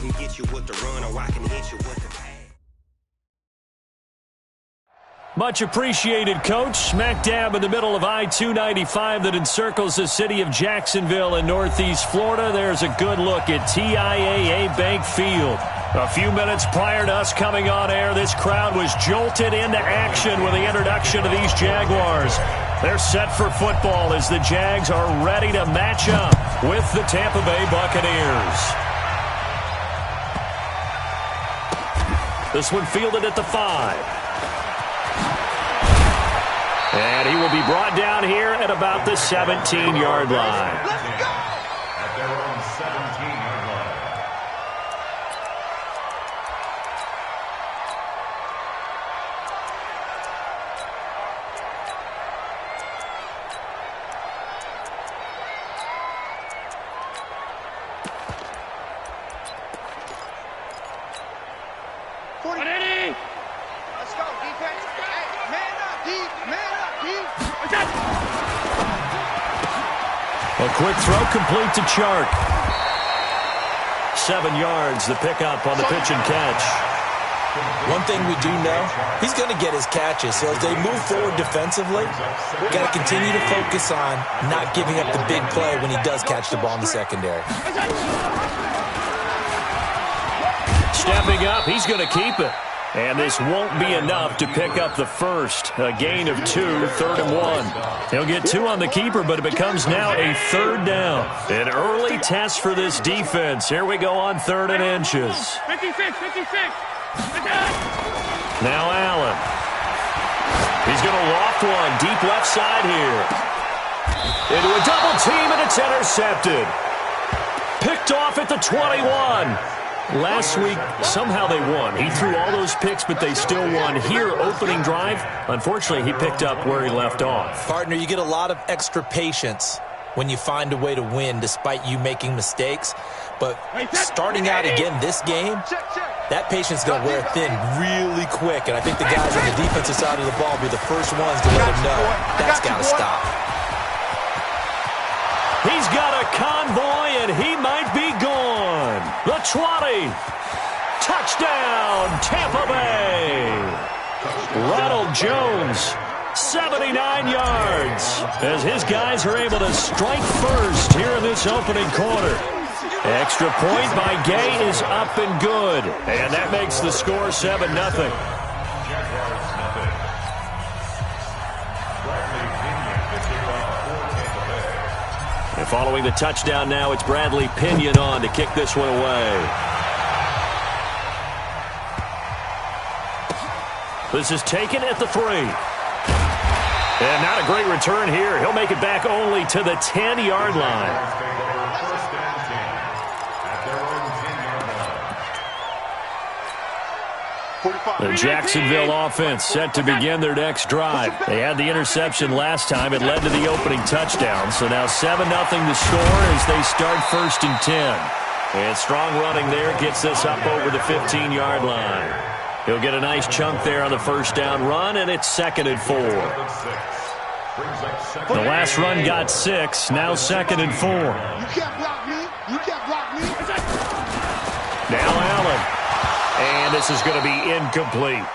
can get you with the run, or I can hit you with the pass. Much appreciated, Coach. Smack dab in the middle of I-295 that encircles the city of Jacksonville in Northeast Florida. There's a good look at TIAA Bank Field. A few minutes prior to us coming on air, this crowd was jolted into action with the introduction of these Jaguars. They're set for football as the Jags are ready to match up with the Tampa Bay Buccaneers. This one fielded at the 5. And he will be brought down here at about the 17-yard line. Let's go! At their own 17-yard line. Let's go, defense. Hey, man up, deep, man up. A quick throw complete to Chark. 7 yards, the pickup on the pitch and catch. One thing we do know, he's going to get his catches. So as they move forward defensively, got to continue to focus on not giving up the big play when he does catch the ball in the secondary. Stepping up, he's going to keep it. And this won't be enough to pick up the first. A gain of 2, 3rd and 1. He'll get 2 on the keeper, but it becomes now a 3rd down. An early test for this defense. Here we go on 3rd and inches. 56. Now Allen. He's going to loft one deep left side here. Into a double team, and it's intercepted. Picked off at the 21. Last week, somehow they won. He threw all those picks, but they still won. Here, opening drive, unfortunately, he picked up where he left off. Partner, you get a lot of extra patience when you find a way to win despite you making mistakes. But starting out again this game, that patience is going to wear thin really quick. And I think the guys on the defensive side of the ball will be the first ones to let him know that's got to stop. He's got a convoy, and he might be gone. The 20. Touchdown, Tampa Bay. Ronald Jones, 79 yards, as his guys are able to strike first here in this opening quarter. Extra point by Gay is up and good, and that makes the score 7-0. And following the touchdown now, it's Bradley Pinion on to kick this one away. This is taken at the 3. And not a great return here. He'll make it back only to the 10-yard line. The Jacksonville offense set to begin their next drive. They had the interception last time. It led to the opening touchdown. So now 7-0 to score as they start 1st and 10. And strong running there gets this up over the 15-yard line. He'll get a nice chunk there on the first down run, and it's 2nd and 4. The last run got 6, now 2nd and 4. You can't block me. You can't block me. Now Allen. And this is going to be incomplete.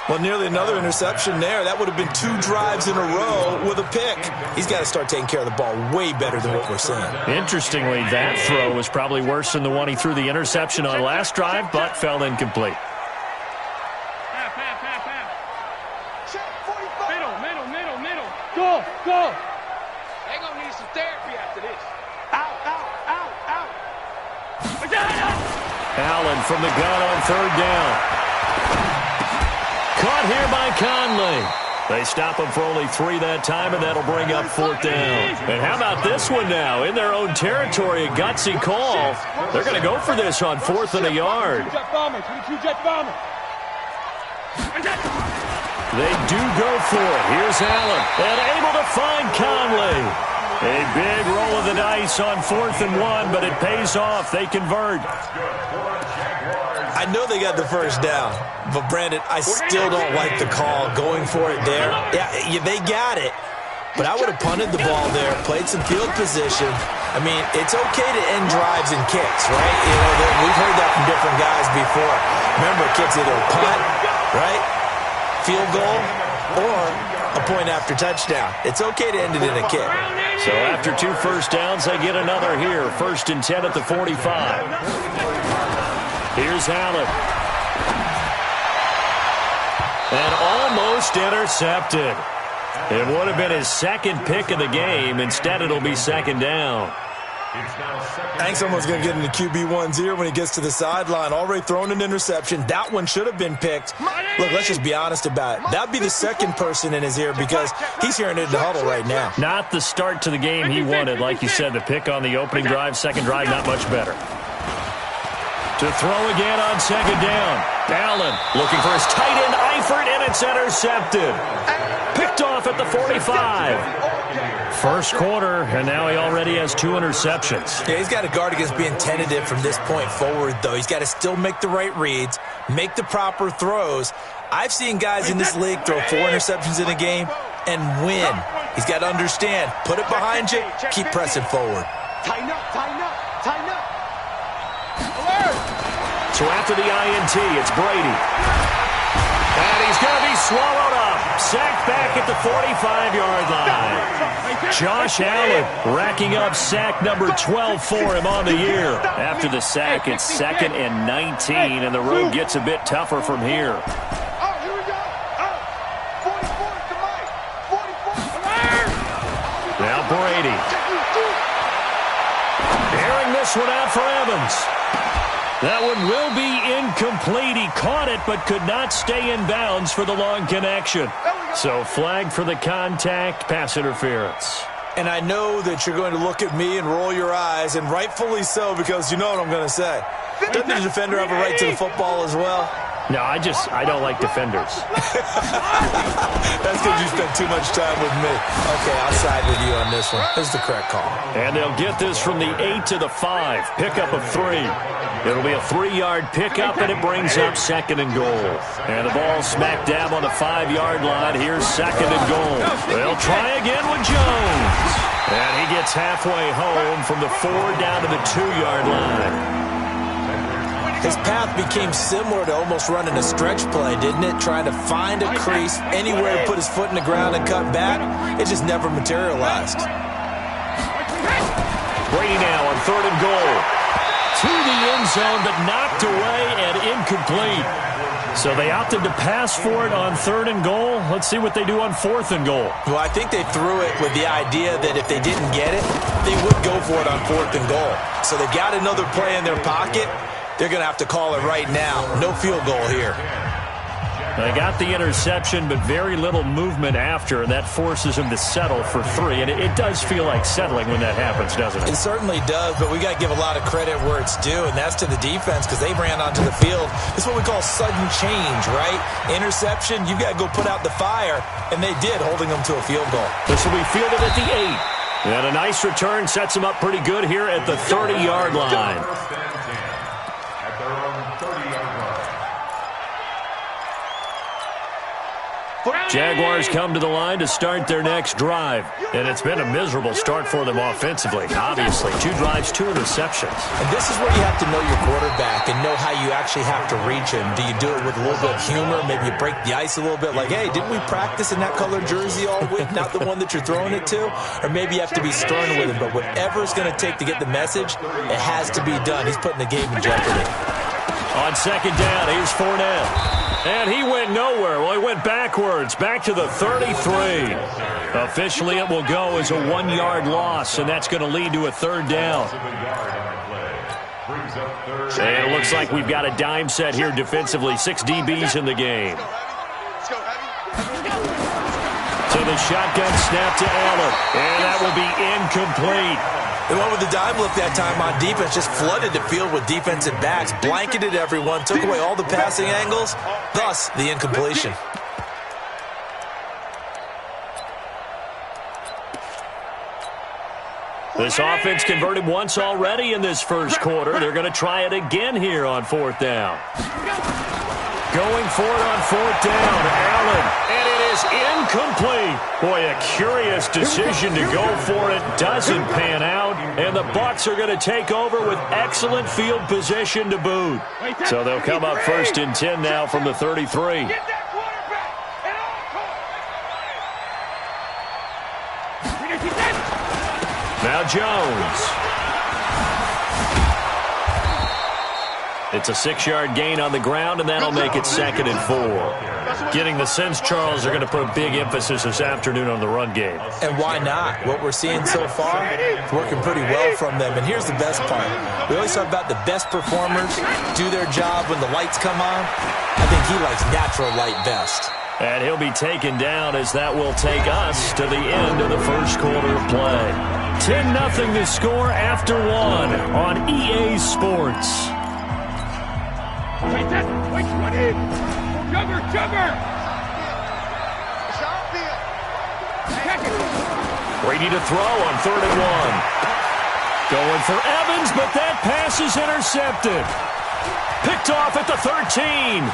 Well, nearly another interception there. That would have been 2 drives in a row with a pick. He's got to start taking care of the ball way better than what we're seeing. Interestingly, that throw was probably worse than the one he threw the interception on last drive, but fell incomplete. Middle. Go. They're going to need some therapy after this. Out. Allen from the gun on 3rd down. Caught here by Conley. They stop him for only 3 that time, and that'll bring up 4th down. And how about this one now? In their own territory, a gutsy call. They're going to go for this on 4th and a yard. They do go for it. Here's Allen, and able to find Conley. A big roll of the dice on 4th and 1, but it pays off. They convert. I know they got the first down, but Brandon, I still don't like the call going for it there. Yeah, they got it, but I would have punted the ball there, played some field position, I mean, it's okay to end drives and kicks, right? You know, we've heard that from different guys before. Remember, kicks either a punt, right, field goal, or a point after touchdown. It's okay to end it in a kick. So after 2 first downs, they get another here. 1st and 10 at the 45. Here's Allen. And almost intercepted. It would have been his 2nd pick of the game. Instead, it'll be 2nd down. I think someone's going to get into QB1's ear when he gets to the sideline. Already thrown an interception. That one should have been picked. Look, let's just be honest about it. That would be the 2nd person in his ear because he's hearing it in the huddle right now. Not the start to the game he wanted. Like you said, the pick on the opening drive, 2nd drive, not much better. To throw again on 2nd down. Allen looking for his tight end, Eifert, and it's intercepted. Picked off at the 45. First quarter, and now he already has 2 interceptions. Yeah, he's got to guard against being tentative from this point forward, though. He's got to still make the right reads, make the proper throws. I've seen guys in this league throw 4 interceptions in a game and win. He's got to understand, put it behind you, keep pressing forward. Tighten up, tighten up, tighten up. So after the INT, it's Brady. And he's going to be swallowed up. Sacked back at the 45-yard line. Josh Allen racking up sack number 12 for him on the year. After the sack, it's 2nd and 19, and the road gets a bit tougher from here. Oh, here we go. 44 to Mike. 44 to Mike. Now Brady. Airing this one out for Evans. That one will be incomplete. He caught it but could not stay in bounds for the long connection. So flag for the contact, pass interference. And I know that you're going to look at me and roll your eyes, and rightfully so, because you know what I'm going to say. Doesn't the defender have a right to the football as well? No, I don't like defenders. That's because you spent too much time with me. Okay, I'll side with you on this one. This is the correct call. And they'll get this from the 8 to the 5. Pickup of 3. It'll be a 3-yard pickup, and it brings up 2nd and goal. And the ball smack dab on the 5-yard line. Here's 2nd and goal. They'll try again with Jones. And he gets halfway home from the 4 down to the 2-yard line. His path became similar to almost running a stretch play, didn't it? Trying to find a crease, anywhere to put his foot in the ground and cut back. It just never materialized. Brady now on 3rd and goal. To the end zone, but knocked away and incomplete. So they opted to pass for it on 3rd and goal. Let's see what they do on 4th and goal. Well, I think they threw it with the idea that if they didn't get it, they would go for it on 4th and goal. So they've got another play in their pocket. They're going to have to call it right now. No field goal here. They got the interception, but very little movement after, and that forces them to settle for 3. And it does feel like settling when that happens, doesn't it? It certainly does, but we got to give a lot of credit where it's due, and that's to the defense because they ran onto the field. This is what we call sudden change, right? Interception, you got to go put out the fire, and they did, holding them to a field goal. This will be fielded at the 8. And a nice return sets them up pretty good here at the 30-yard line. Jaguars come to the line to start their next drive. And it's been a miserable start for them offensively. Obviously, 2 drives, 2 interceptions. And this is where you have to know your quarterback and know how you actually have to reach him. Do you do it with a little bit of humor? Maybe you break the ice a little bit like, hey, didn't we practice in that colored jersey all week, not the one that you're throwing it to? Or maybe you have to be stern with him. But whatever it's going to take to get the message, it has to be done. He's putting the game in jeopardy. On 2nd down, here's Fournette. And he went nowhere. Well, he went backwards, back to the 33. Officially, it will go as a 1-yard loss, and that's going to lead to a 3rd down. And it looks like we've got a dime set here defensively. 6 DBs in the game. So the shotgun snap to Allen, and that will be incomplete. The one with the dime look that time on defense just flooded the field with defensive backs, blanketed everyone, took away all the passing angles, thus the incompletion. This offense converted once already in this first quarter. They're going to try it again here on 4th down. Going for it on 4th down. Allen, and it is is incomplete. Boy, a curious decision to go for it. Doesn't pan out. And the Bucs are going to take over with excellent field position to boot. So they'll come up 1st and 10 now from the 33. Now Jones. It's a 6-yard gain on the ground, and that'll make it 2nd and 4. Getting the sense, Charles, are going to put a big emphasis this afternoon on the run game. And why not? What we're seeing so far is working pretty well from them. And here's the best part. We always talk about the best performers do their job when the lights come on. I think he likes natural light best. And he'll be taken down as that will take us to the end of the first quarter of play. 10-0 the score after 1 on EA Sports. Wait, 20. Jugger. Brady to throw on 3rd and 1. Going for Evans, but that pass is intercepted. Picked off at the 13.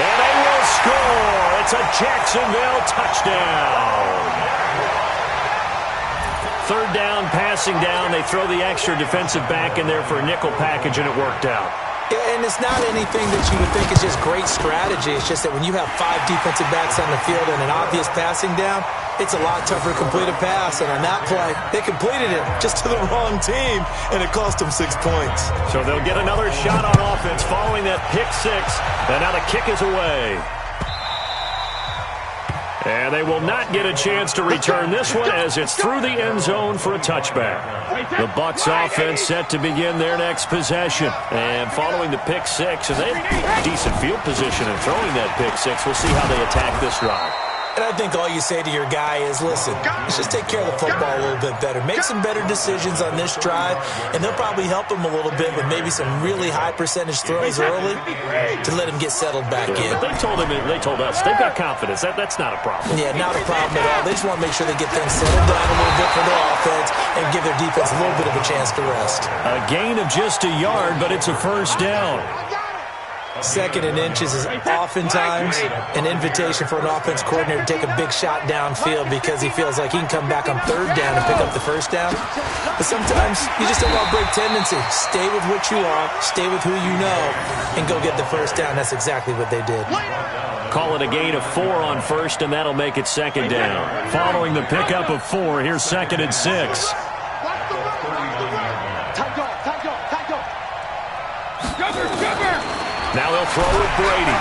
And they will score. It's a Jacksonville touchdown. 3rd down, passing down. They throw the extra defensive back in there for a nickel package, and it worked out. And it's not anything that you would think is just great strategy. It's just that when you have 5 defensive backs on the field and an obvious passing down, it's a lot tougher to complete a pass. And on that play, they completed it just to the wrong team, and it cost them 6 points. So they'll get another shot on offense following that pick 6, and now the kick is away. And they will not get a chance to return this one as it's through the end zone for a touchback. The Bucs offense set to begin their next possession. And following the pick 6, and they have decent field position in throwing that pick 6. We'll see how they attack this drive. And I think all you say to your guy is, listen, let's just take care of the football a little bit better. Make some better decisions on this drive, and they'll probably help him a little bit with maybe some really high percentage throws early to let him get settled back in. But they told us, they've got confidence. That's not a problem. Yeah, not a problem at all. They just want to make sure they get things settled down a little bit for their offense and give their defense a little bit of a chance to rest. A gain of just a yard, but it's a 1st down. 2nd and inches is oftentimes an invitation for an offense coordinator to take a big shot downfield because he feels like he can come back on 3rd down and pick up the 1st down. But sometimes you just don't want break tendency. Stay with what you are, stay with who you know, and go get the 1st down. That's exactly what they did. Call it a gain of 4 on 1st, and that'll make it 2nd down. Following the pickup of 4, here's 2nd and 6. Now they'll throw with Brady.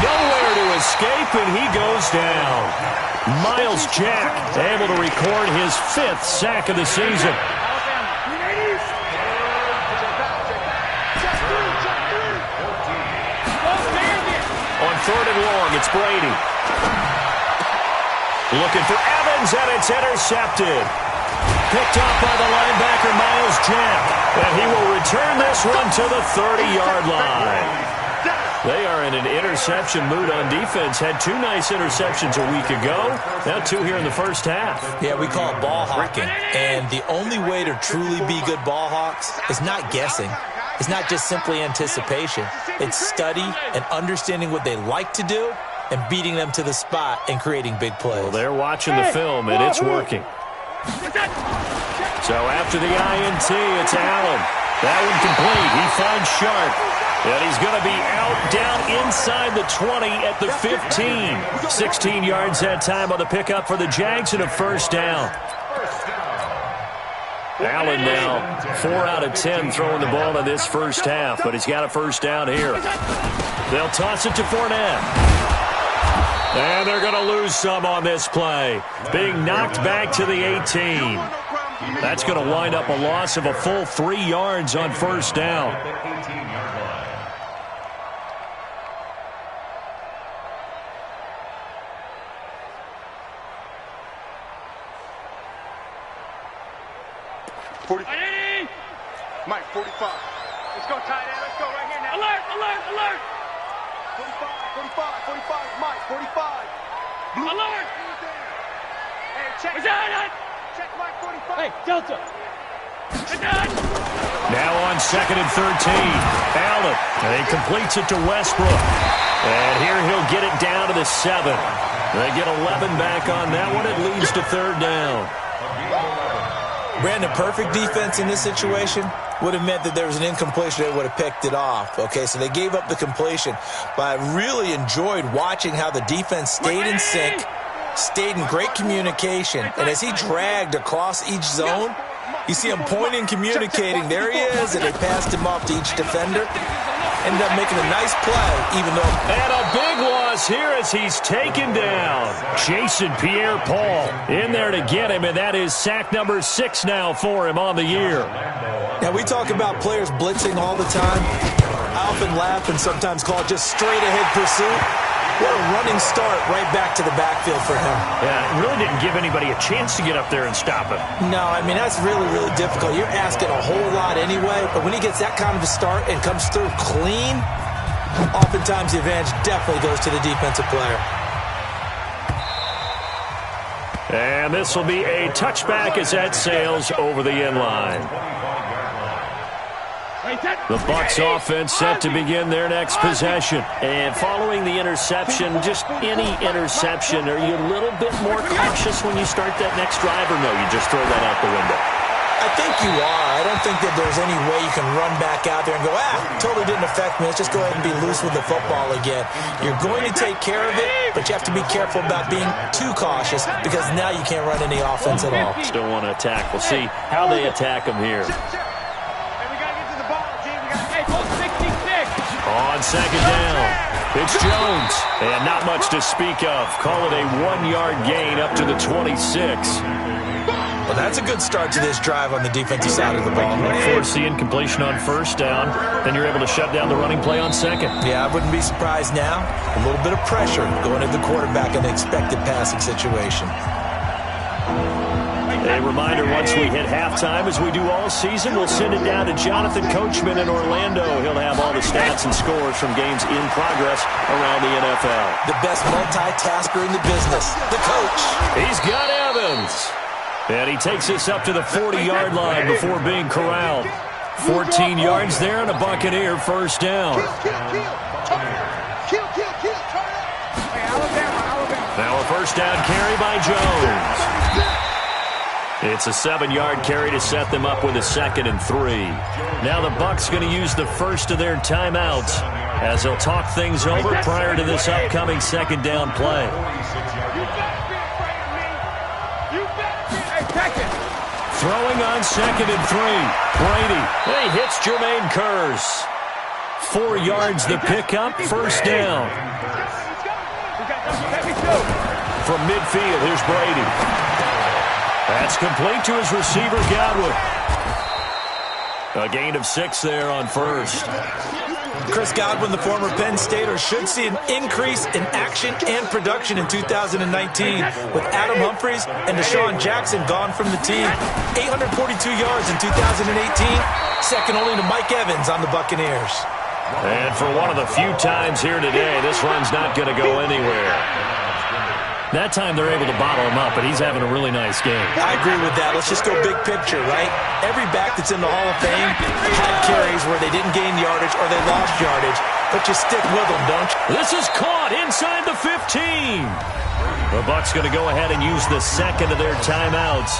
Nowhere to escape, and he goes down. Myles Jack able to record his 5th sack of the season. On 3rd and long, it's Brady. Looking for Evans, and it's intercepted. Picked up by the linebacker, Myles Jack. And he will return this one to the 30-yard line. They are in an interception mood on defense. Had 2 nice interceptions a week ago. Now 2 here in the first half. Yeah, we call it ball hawking. And the only way to truly be good ball hawks is not guessing. It's not just simply anticipation. It's study and understanding what they like to do and beating them to the spot and creating big plays. Well, they're watching the film, and it's working. So after the INT, it's Allen. That one complete. He finds Sharp. And he's going to be out down inside the 20 at the 15. 16 yards that time on the pickup for the Jags and a 1st down. Allen now 4 out of 10 throwing the ball in this first half, but he's got a 1st down here. They'll toss it to Fournette. And they're going to lose some on this play. Being knocked back to the 18. That's going to wind up a loss of a full 3 yards on 1st down. Mike, 45. Let's go, tight end. Let's go right here now. Alert, alert, alert. 45, Mike, 45. Blue. Alert. Hey, check. Check Mike, 45. Hey, Delta. Now on 2nd and 13. Allen, and he completes it to Westbrook. And here he'll get it down to the 7. They get 11 back on that one. It leads to 3rd down. Brandon, perfect defense in this situation would have meant that there was an incompletion. They would have picked it off. Okay, so they gave up the completion. But I really enjoyed watching how the defense stayed in sync, stayed in great communication. And as he dragged across each zone, you see him pointing, communicating. There he is, and they passed him off to each defender. Ended up making a nice play, even though... And a big loss here as he's taken down. Jason Pierre-Paul in there to get him, and that is sack number 6 now for him on the year. Now, we talk about players blitzing all the time. I often laugh and sometimes call it just straight-ahead pursuit. What a running start right back to the backfield for him. Yeah, it really didn't give anybody a chance to get up there and stop him. No, I mean, that's really, really difficult. You're asking a whole lot anyway, but when he gets that kind of a start and comes through clean, oftentimes the advantage definitely goes to the defensive player. And this will be a touchback as that sails over the end line. The Bucs offense set to begin their next possession. And following the interception, just any interception, are you a little bit more cautious when you start that next drive, or no, you just throw that out the window? I think you are. I don't think that there's any way you can run back out there and go, totally didn't affect me. Let's just go ahead and be loose with the football again. You're going to take care of it, but you have to be careful about being too cautious because now you can't run any offense at all. Still want to attack. We'll see how they attack him here. On 2nd down, it's Jones. And not much to speak of. Call it a 1-yard gain up to the 26. Well, that's a good start to this drive on the defensive side of the ball. Force the incompletion on 1st down. Then you're able to shut down the running play on 2nd. Yeah, I wouldn't be surprised now. A little bit of pressure going at the quarterback in an expected passing situation. A reminder, once we hit halftime, as we do all season, we'll send it down to Jonathan Coachman in Orlando. He'll have all the stats and scores from games in progress around the NFL. The best multitasker in the business, the coach. He's got Evans. And he takes us up to the 40-yard line before being corralled. 14 yards there and a Buccaneer 1st down. Now a 1st down carry by Jones. It's a 7-yard carry to set them up with a 2nd and 3. Now the Bucs going to use the first of their timeouts as they'll talk things over prior to this upcoming 2nd down play. Throwing on 2nd and 3. Brady. He hits Jermaine Kearse. 4 yards the pickup. 1st down. From midfield, here's Brady. That's complete to his receiver, Godwin. A gain of 6 there on 1st. Chris Godwin, the former Penn Stater, should see an increase in action and production in 2019 with Adam Humphries and Deshaun Jackson gone from the team. 842 yards in 2018, second only to Mike Evans on the Buccaneers. And for one of the few times here today, this run's not going to go anywhere. That time they're able to bottle him up, but he's having a really nice game. I agree with that. Let's just go big picture, right? Every back that's in the Hall of Fame had carries where they didn't gain yardage or they lost yardage, but you stick with them, don't you? This is caught inside the 15. The Bucs going to go ahead and use the 2nd of their timeouts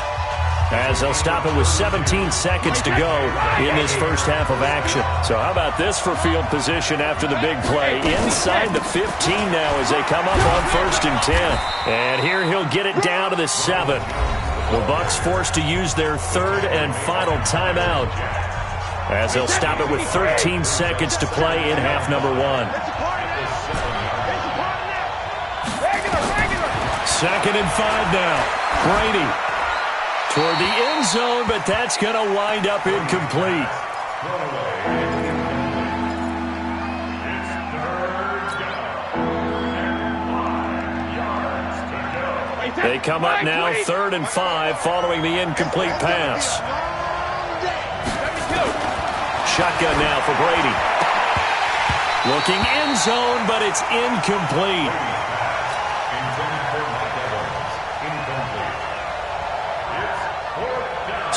as they'll stop it with 17 seconds to go in this first half of action. So how about this for field position after the big play? Inside the 15 now as they come up on 1st and 10. And here he'll get it down to the 7. The Bucs forced to use their 3rd and final timeout as they'll stop it with 13 seconds to play in half number 1. 2nd and 5 now. Brady toward the end zone, but that's going to wind up incomplete. They come up now 3rd and 5 following the incomplete pass. Shotgun now for Brady. Looking end zone, but it's incomplete.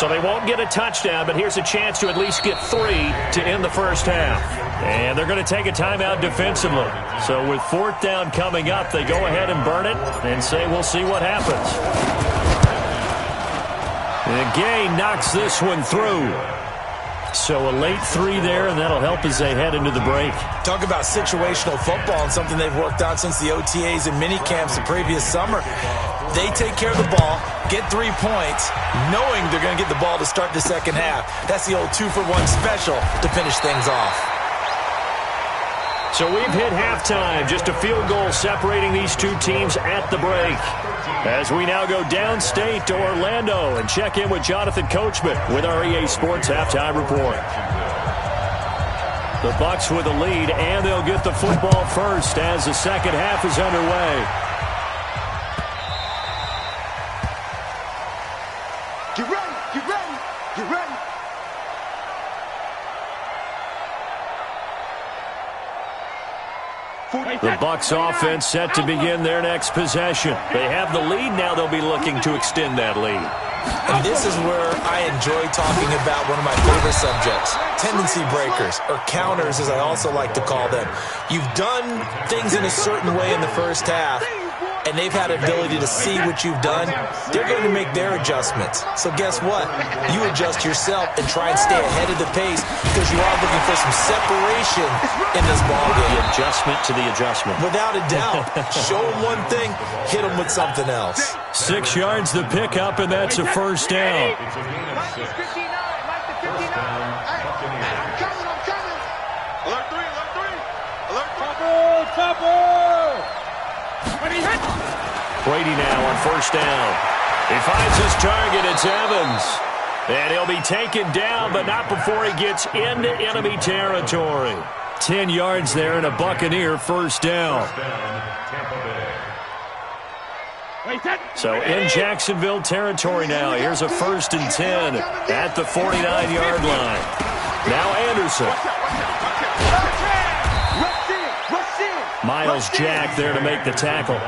So they won't get a touchdown, but here's a chance to at least get 3 to end the first half. And they're going to take a timeout defensively. So with 4th down coming up, they go ahead and burn it and say we'll see what happens. And Gay knocks this one through. So a late 3 there, and that'll help as they head into the break. Talk about situational football and something they've worked on since the OTAs and mini camps the previous summer. They take care of the ball, get 3 points, knowing they're going to get the ball to start the second half. That's the old 2-for-1 special to finish things off. So we've hit halftime, just a field goal separating these two teams at the break. As we now go downstate to Orlando and check in with Jonathan Coachman with our EA Sports Halftime Report. The Bucs with a lead, and they'll get the football first as the second half is underway. Get ready, get ready, get ready. The Bucs offense set to begin their next possession. They have the lead. Now they'll be looking to extend that lead. And this is where I enjoy talking about one of my favorite subjects, tendency breakers, or counters as I also like to call them. You've done things in a certain way in the first half, and they've had an ability to see what you've done. They're going to make their adjustments. So guess what? You adjust yourself and try and stay ahead of the pace because you are looking for some separation in this ballgame. The adjustment to the adjustment. Without a doubt. Show them one thing, hit them with something else. 6 yards the pickup, and that's a first down. Mike is 59, Mike the 59. Hey, I'm coming. Alert 3, alert 3. Alert 3. Topper. Brady now on first down. He finds his target. It's Evans. And he'll be taken down, but not before he gets into enemy territory. 10 yards there and a Buccaneer first down. So in Jacksonville territory now. Here's a 1st and 10 at the 49-yard line. Now Anderson. Miles Jack there to make the tackle.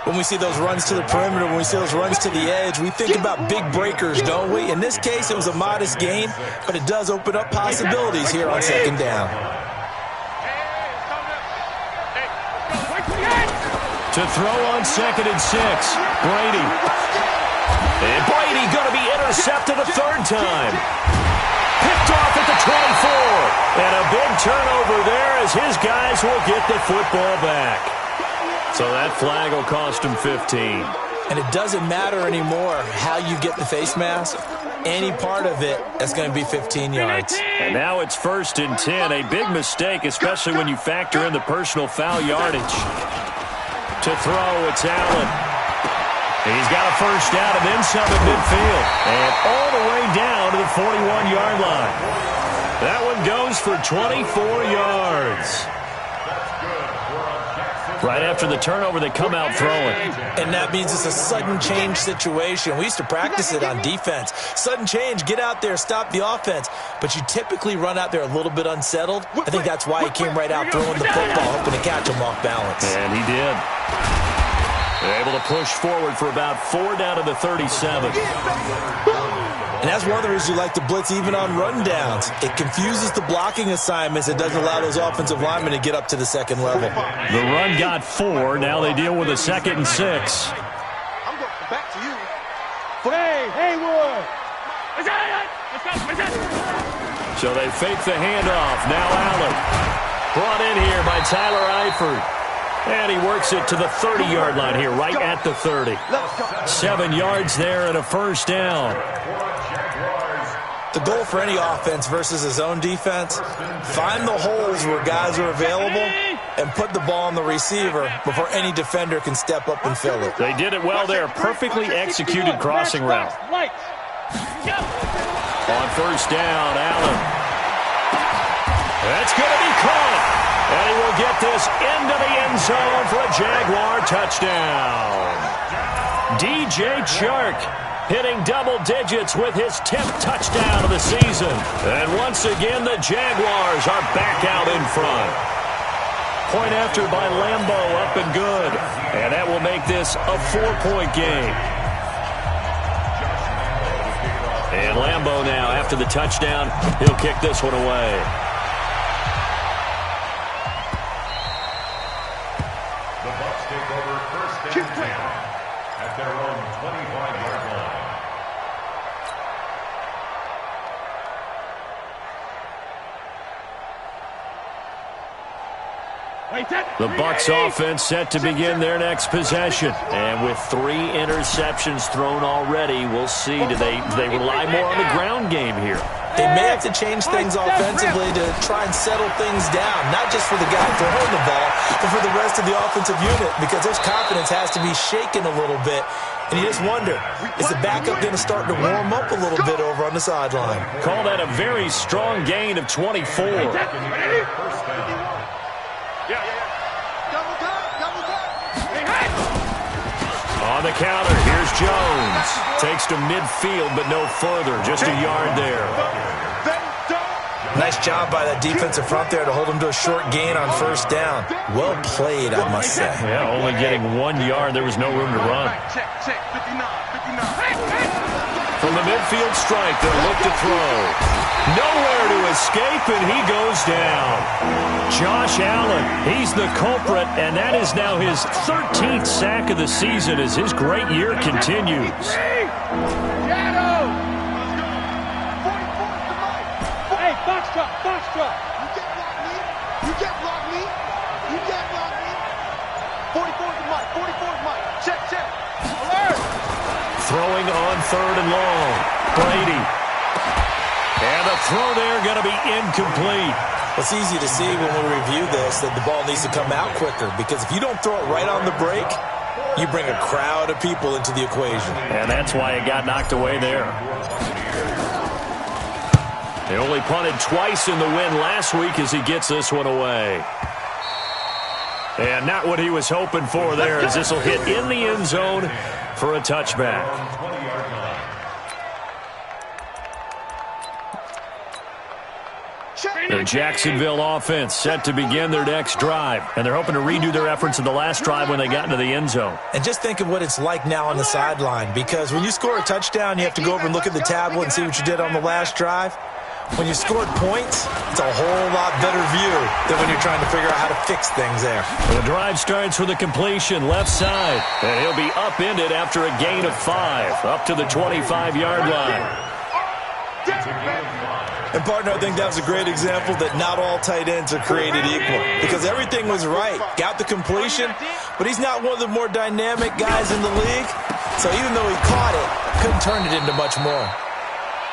When we see those runs to the perimeter, when we see those runs to the edge, we think about big breakers, don't we? In this case, it was a modest gain, but it does open up possibilities here on second down. To throw on 2nd and 6, Brady. And Brady going to be intercepted a 3rd time. Picked off at the 24. And a big turnover there as his guys will get the football back. So that flag will cost him 15. And it doesn't matter anymore how you get the face mask. Any part of it, that's going to be 15 yards. And now it's 1st and 10. A big mistake, especially when you factor in the personal foul yardage. To throw, it's Allen. He's got a first down and then some at midfield. And all the way down to the 41-yard line. That one goes for 24 yards. Right after the turnover, they come out throwing. And that means it's a sudden change situation. We used to practice it on defense. Sudden change, get out there, stop the offense. But you typically run out there a little bit unsettled. I think that's why he came right out throwing the football, hoping to catch him off balance. And he did. They're able to push forward for about 4 down to the 37. And that's one of the reasons you like to blitz even on rundowns. It confuses the blocking assignments. It doesn't allow those offensive linemen to get up to the second level. The run got 4. Now they deal with a 2nd and 6. I'm going back to you. Hey, Haywood. So they fake the handoff. Now Allen. Brought in here by Tyler Eifert. And he works it to the 30-yard line here, right at the 30. 7 yards there and a first down. The goal for any offense versus his own defense, find the holes where guys are available and put the ball on the receiver before any defender can step up and fill it. They did it well there. Perfectly executed crossing route. On first down, Allen. That's going to be caught. And he will get this into the end zone for a Jaguar touchdown. DJ Chark hitting double digits with his 10th touchdown of the season. And once again, the Jaguars are back out in front. Point after by Lambo, up and good. And that will make this a 4-point game. And Lambeau now, after the touchdown, he'll kick this one away. The Bucs take over first and 10 at their own 25-yard line. The Bucs offense set to begin their next possession. And with 3 interceptions thrown already, we'll see. Do they rely more on the ground game here? They may have to change things offensively to try and settle things down, not just for the guy throwing the ball, but for the rest of the offensive unit, because his confidence has to be shaken a little bit. And you just wonder, is the backup going to start to warm up a little bit over on the sideline? Call that a very strong gain of 24. On the counter, here's Jones. Takes to midfield, but no further. Just a yard there. Nice job by that defensive front there to hold him to a short gain on first down. Well played, I must say. Yeah, only getting 1 yard. There was no room to run. From the midfield strike, they'll look to throw. Nowhere to escape, and he goes down. Josh Allen, he's the culprit, and that is now his 13th sack of the season as his great year continues. Hey, box truck, box truck. You can't block me. You can't block me. 44's the mic, 44's mic. Check, check. Alert. Throwing on 3rd and long. Brady. And the throw there going to be incomplete. It's easy to see when we review this that the ball needs to come out quicker, because if you don't throw it right on the break, you bring a crowd of people into the equation. And that's why it got knocked away there. They only punted twice in the win last week as he gets this one away. And not what he was hoping for there, as this will hit in the end zone for a touchback. The Jacksonville offense set to begin their next drive, and they're hoping to redo their efforts in the last drive when they got into the end zone. And just think of what it's like now on the sideline, because when you score a touchdown, you have to go over and look at the tablet and see what you did on the last drive. When you scored points, it's a whole lot better view than when you're trying to figure out how to fix things there. The drive starts with a completion left side, and he'll be upended after a gain of 5, up to the 25-yard line. And, partner, I think that was a great example that not all tight ends are created equal, because everything was right. Got the completion, but he's not one of the more dynamic guys in the league. So even though he caught it, couldn't turn it into much more.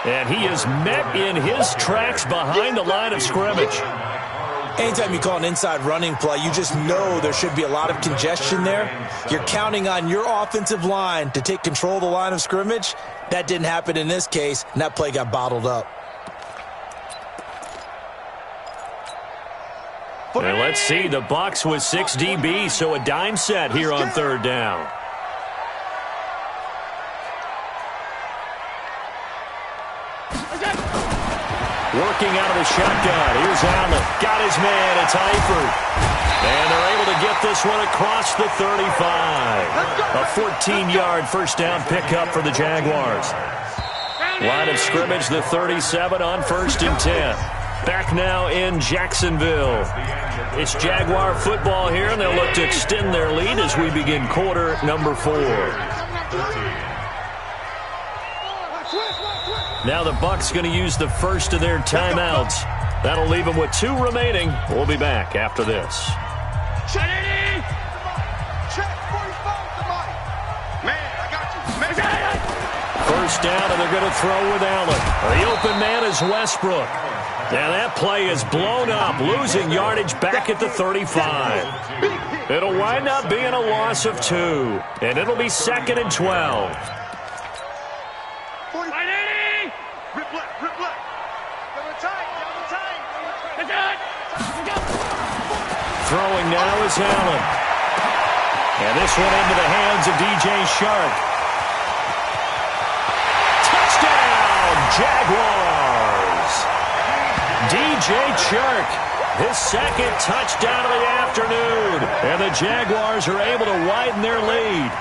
And he is met in his tracks behind the line of scrimmage. Anytime you call an inside running play, you just know there should be a lot of congestion there. You're counting on your offensive line to take control of the line of scrimmage. That didn't happen in this case, and that play got bottled up. And let's see, the Bucs with 6 DBs, so a dime set here on 3rd down. Working out of the shotgun. Here's Allen. Got his man. It's Eifert. And they're able to get this one across the 35. A 14-yard first down pickup for the Jaguars. Line of scrimmage, the 37 on 1st and 10. Back now in Jacksonville. It's Jaguar football here, and they'll look to extend their lead as we begin quarter number 4. Now the Bucs going to use the first of their timeouts. That'll leave them with 2 remaining. We'll be back after this. First down, and they're going to throw with Allen. The open man is Westbrook. And that play is blown up, losing yardage back at the 35. It'll wind up being a loss of 2, and it'll be 2nd and 12. Throwing now is Allen. And this one into the hands of DJ Shark. Touchdown, Jaguars! DJ Shark, his 2nd touchdown of the afternoon. And the Jaguars are able to widen their lead.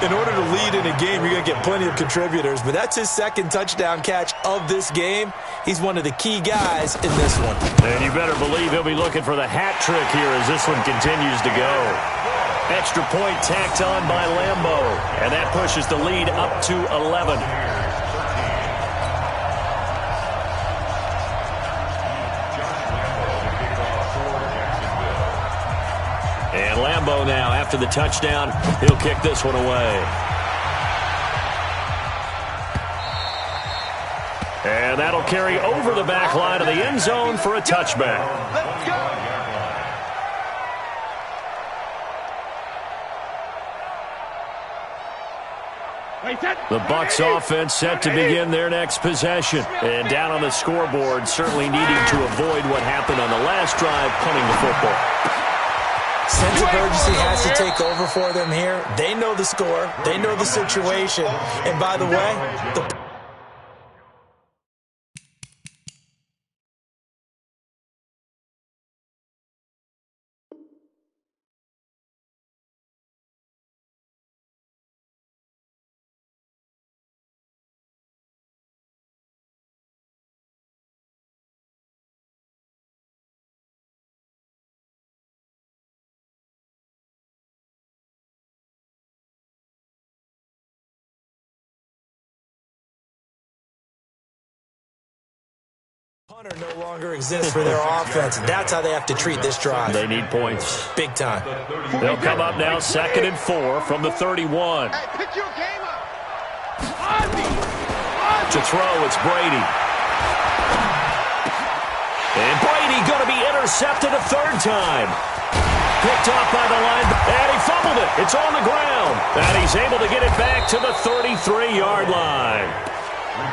In order to lead in a game, you're going to get plenty of contributors, but that's his second touchdown catch of this game. He's one of the key guys in this one. And you better believe he'll be looking for the hat trick here as this one continues to go. Extra point tacked on by Lambo, and that pushes the lead up to 11. And Lambo now, after the touchdown, he'll kick this one away. And that'll carry over the back line of the end zone for a touchback. Let's go. The Bucs offense set to begin their next possession. And down on the scoreboard, certainly needing to avoid what happened on the last drive, punting the football. Sense of urgency has to take over for them here. They know the score. They know the situation. And by the way, the punter no longer exists for their offense. That's how they have to treat this drive. They need points. Big time. They'll come up now 2nd and 4 from the 31. Hey, pick your game up. To throw, it's Brady. And Brady going to be intercepted a third time. Picked off by the line, and he fumbled it. It's on the ground. And he's able to get it back to the 33-yard line.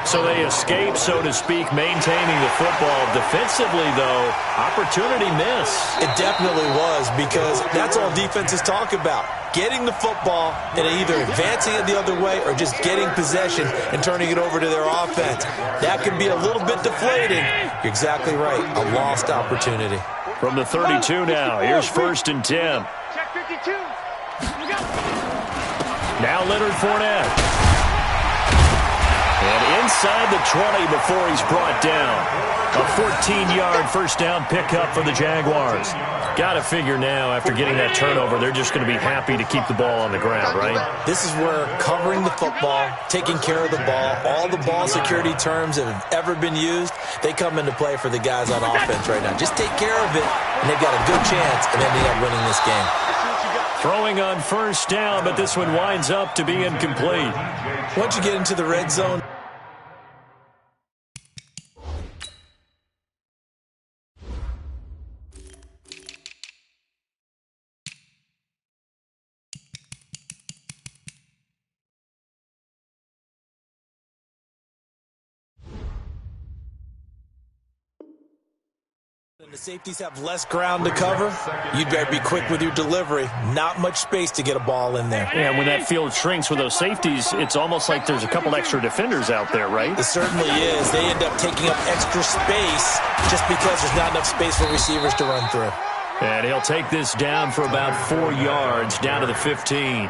So they escape, so to speak, maintaining the football. Defensively, though, opportunity miss. It definitely was, because that's all defenses talk about. Getting the football and either advancing it the other way or just getting possession and turning it over to their offense. That can be a little bit deflating. You're exactly right. A lost opportunity. From the 32 now, here's 1st and 10. Check 52. Now Leonard Fournette. And inside the 20 before he's brought down. A 14-yard first down pickup for the Jaguars. Got to figure now, after getting that turnover, they're just going to be happy to keep the ball on the ground, right? This is where covering the football, taking care of the ball, all the ball security terms that have ever been used, they come into play for the guys on offense right now. Just take care of it, and they've got a good chance of ending up winning this game. Throwing on first down, but this one winds up to be incomplete. Once you get into the red zone, the safeties have less ground to cover, you'd better be quick with your delivery. Not much space to get a ball in there. Yeah, when that field shrinks with those safeties, it's almost like there's a couple extra defenders out there, right? It certainly is. They end up taking up extra space just because there's not enough space for receivers to run through. And he'll take this down for about 4 yards, down to the 15.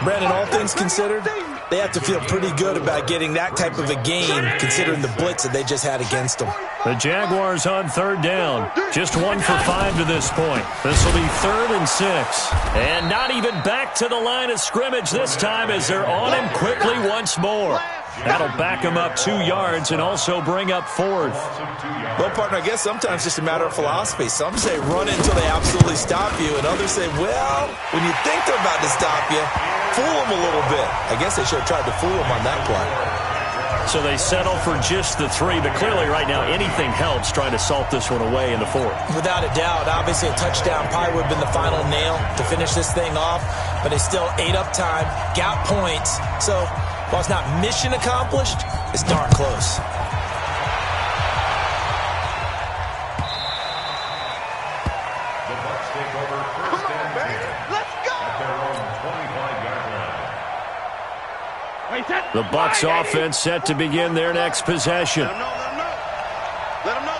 Brandon, all things considered, they have to feel pretty good about getting that type of a gain, considering the blitz that they just had against them. The Jaguars on 3rd down. Just 1 for 5 to this point. This will be 3rd and 6. And not even back to the line of scrimmage this time as they're on him quickly once more. That'll back him up 2 yards and also bring up 4th. Well, partner, I guess sometimes it's just a matter of philosophy. Some say run it until they absolutely stop you, and others say, well, when you think they're about to stop you, fool them a little bit. I guess they should have tried to fool them on that play. So they settle for just the 3, but clearly right now anything helps trying to salt this one away in the 4th. Without a doubt, obviously a touchdown probably would have been the final nail to finish this thing off, but they still ate up time, got points. So while it's not mission accomplished, it's darn close. The Bucs offense set to begin their next possession. Let him know.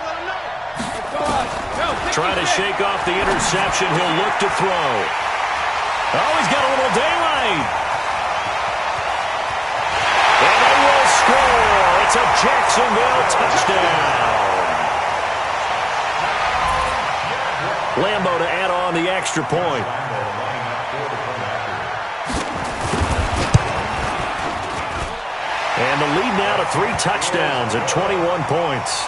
Trying to shake off the interception. He'll look to throw. Oh, he's got a little daylight right. And they will score. It's a Jacksonville touchdown. Lambo to add on the extra point. And the lead now to 3 touchdowns at 21 points.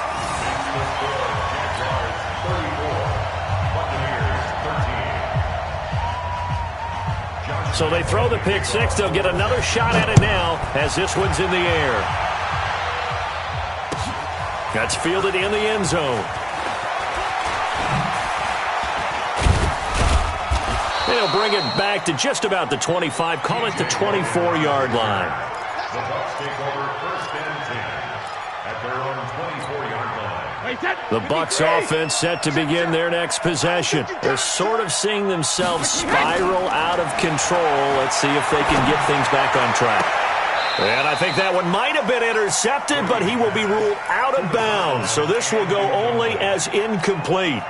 So they throw the pick six. They'll get another shot at it now as this one's in the air. That's fielded in the end zone. They'll bring it back to just about the 25. Call it the 24-yard line. The Bucs take over 1st and 10 at their own 24-yard line. The Bucs offense set to begin their next possession. They're sort of seeing themselves spiral out of control. Let's see if they can get things back on track. And I think that one might have been intercepted, but he will be ruled out of bounds. So this will go only as incomplete.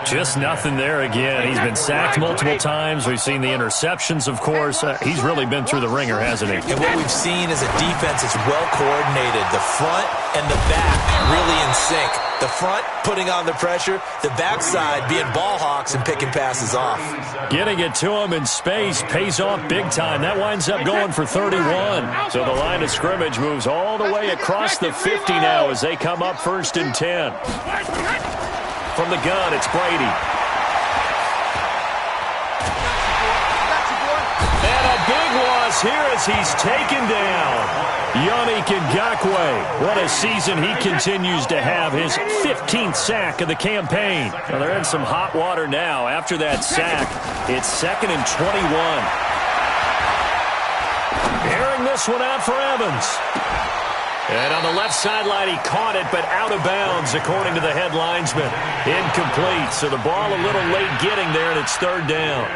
Just nothing there again. He's been sacked multiple times. We've seen the interceptions, of course. He's really been through the ringer, hasn't he? And what we've seen is a defense that's well coordinated. The front and the back really in sync. The front putting on the pressure, the backside being ball hawks and picking passes off. Getting it to him in space pays off big time. That winds up going for 31. So the line of scrimmage moves all the way across the 50 now as they come up 1st and 10. From the gun, it's Brady. And a big loss here as he's taken down. Yannick Ngakoue. What a season he continues to have. His 15th sack of the campaign. Well, they're in some hot water now. After that sack, it's 2nd and 21. Airing this one out for Evans. And on the left sideline, he caught it, but out of bounds, according to the head linesman. Incomplete, so the ball a little late getting there, and it's 3rd down.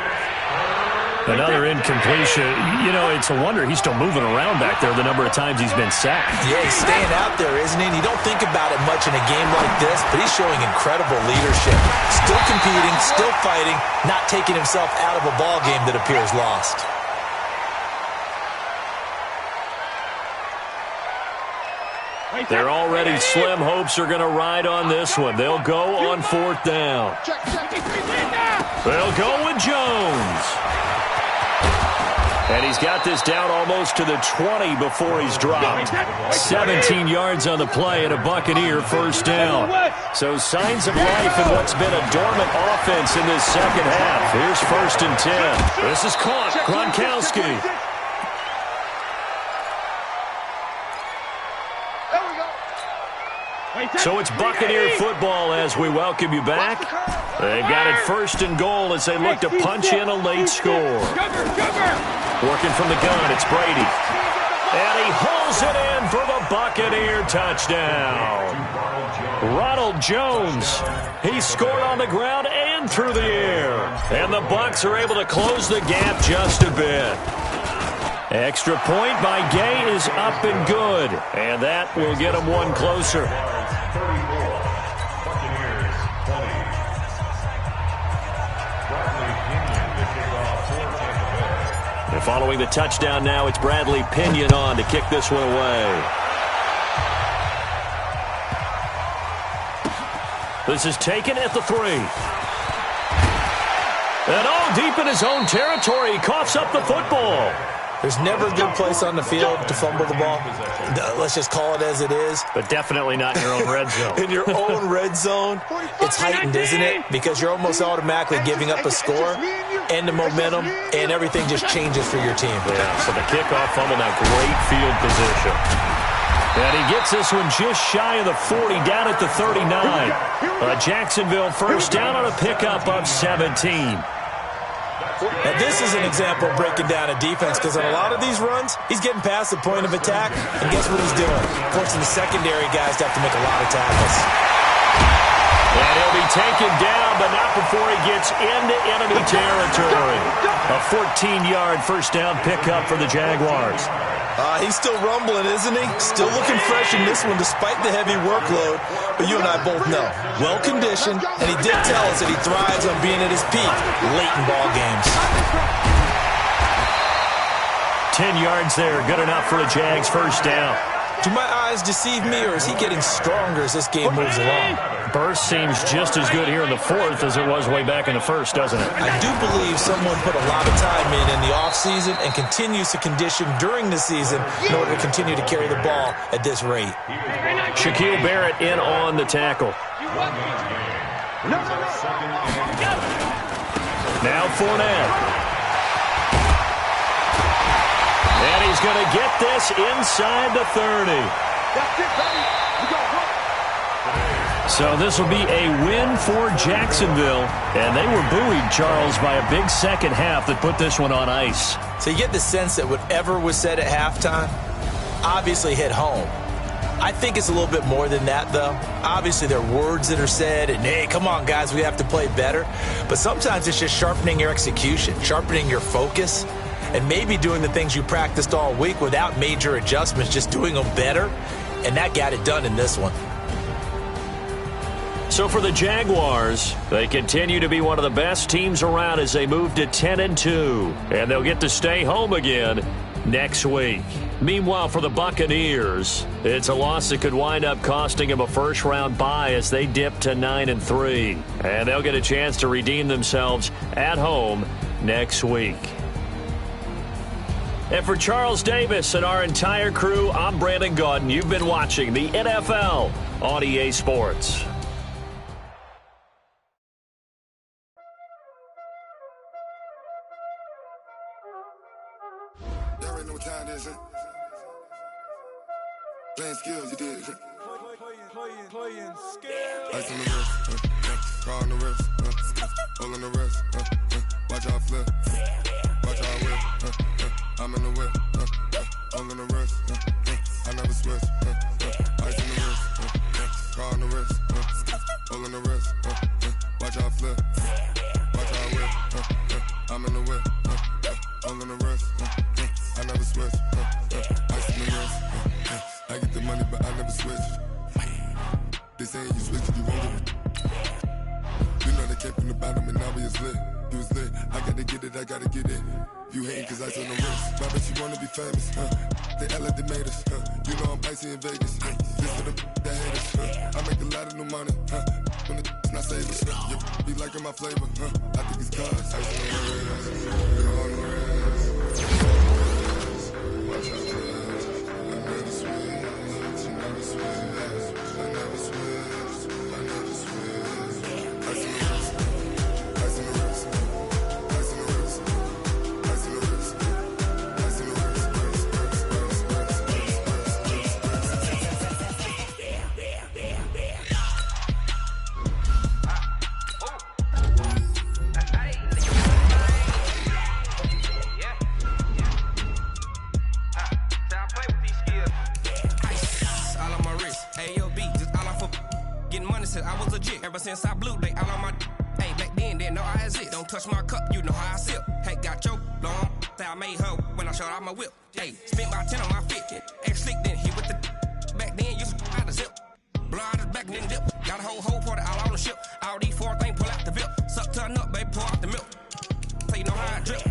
Another incompletion. You know, it's a wonder he's still moving around back there the number of times he's been sacked. Yeah, he's staying out there, isn't he? And you don't think about it much in a game like this, but he's showing incredible leadership. Still competing, still fighting, not taking himself out of a ball game that appears lost. Their already slim hopes are going to ride on this one. They'll go on 4th down. They'll go with Jones. And he's got this down almost to the 20 before he's dropped. 17 yards on the play and a Buccaneer 1st down. So signs of life in what's been a dormant offense in this second half. Here's 1st and 10. This is caught. Gronkowski. So it's Buccaneer football as we welcome you back. They've got it 1st and goal as they look to punch in a late score. Working from the gun, it's Brady. And he hauls it in for the Buccaneer touchdown. Ronald Jones. He scored on the ground and through the air. And the Bucs are able to close the gap just a bit. Extra point by Gay is up and good. And that will get them one closer. And following the touchdown now, it's Bradley Pinion on to kick this one away. This is taken at the 3. And all deep in his own territory, he coughs up the football. There's never a good place on the field to fumble the ball. Let's just call it as it is. But definitely not in your own red zone. In your own red zone, it's heightened, isn't it? Because you're almost automatically giving up a score and the momentum, and everything just changes for your team. Yeah, so the kickoff fumble now, great field position. And he gets this one just shy of the 40, down at the 39. Jacksonville 1st down on a pickup of 17. Now, this is an example of breaking down a defense because on a lot of these runs, he's getting past the point of attack, and guess what he's doing? Forcing the secondary guys to have to make a lot of tackles. And he'll be taken down, but not before he gets into enemy territory. A 14-yard 1st down pickup for the Jaguars. He's still rumbling, isn't he? Still looking fresh in this one despite the heavy workload. But you and I both know, well-conditioned, and he did tell us that he thrives on being at his peak late in ball games. 10 yards there. Good enough for a Jags first down. Do my eyes deceive me, or is he getting stronger as this game moves along? Burst seems just as good here in the fourth as it was way back in the first, doesn't it? I do believe someone put a lot of time in the offseason and continues to condition during the season in order to continue to carry the ball at this rate. Shaquille Barrett in on the tackle. Now Fournette. And he's going to get this inside the 30. That's it, baby. You got one. So this will be a win for Jacksonville. And they were buoyed, Charles, by a big second half that put this one on ice. So you get the sense that whatever was said at halftime obviously hit home. I think it's a little bit more than that, though. Obviously, there are words that are said, and, hey, come on, guys, we have to play better. But sometimes it's just sharpening your execution, sharpening your focus, and maybe doing the things you practiced all week without major adjustments, just doing them better. And that got it done in this one. So for the Jaguars, they continue to be one of the best teams around as they move to 10-2. And they'll get to stay home again next week. Meanwhile, for the Buccaneers, it's a loss that could wind up costing them a first-round bye as they dip to 9-3. And they'll get a chance to redeem themselves at home next week. And for Charles Davis and our entire crew, I'm Brandon Gaudin. You've been watching the NFL on EA Sports. Y'all already know what time it is, huh? Playing skills, you did. Playing skills. Ice on the wrist, car on the wrist, hole in the wrist, watch out flip, watch out whip, I'm in the whip, hole in the wrist, I never switch, ice on the wrist, car on the wrist, hole in the wrist, watch out flip, watch out whip, I'm in the whip, hole in the wrist, I never switch, ice on the wrist, I get the money but I never switch. They saying you switch, you won't get it. You know they came from the bottom and now we is lit. You was lit, I gotta get it, I gotta get it. You hating cause I on the wrist. Why bet you wanna be famous, They Ella they made us, You know I'm icy in Vegas, This for the that haters, I make a lot of new money, When it's not savers, You be liking my flavor, I think it's cause ice on the wrist, on the wrist. Watch out, I never switch, I never switch. I never switch, I never switch. Ice in the wrist, ice in the wrist, ice in the wrist, ice in the wrist, ice in the wrist, I was legit ever since I blew they all on my hey back then didn't know I exist. Don't touch my cup, you know how I sip. Hey, got your long say I made her when I showed out my whip. Hey, spent about 10 on my fit. Ex slick then hit with the back then used to out the zip. Blow out his back then dip. Got a whole party all on the ship. All these four things pull out the VIP. Suck turn up, baby, pour out the milk. So you know how I drip.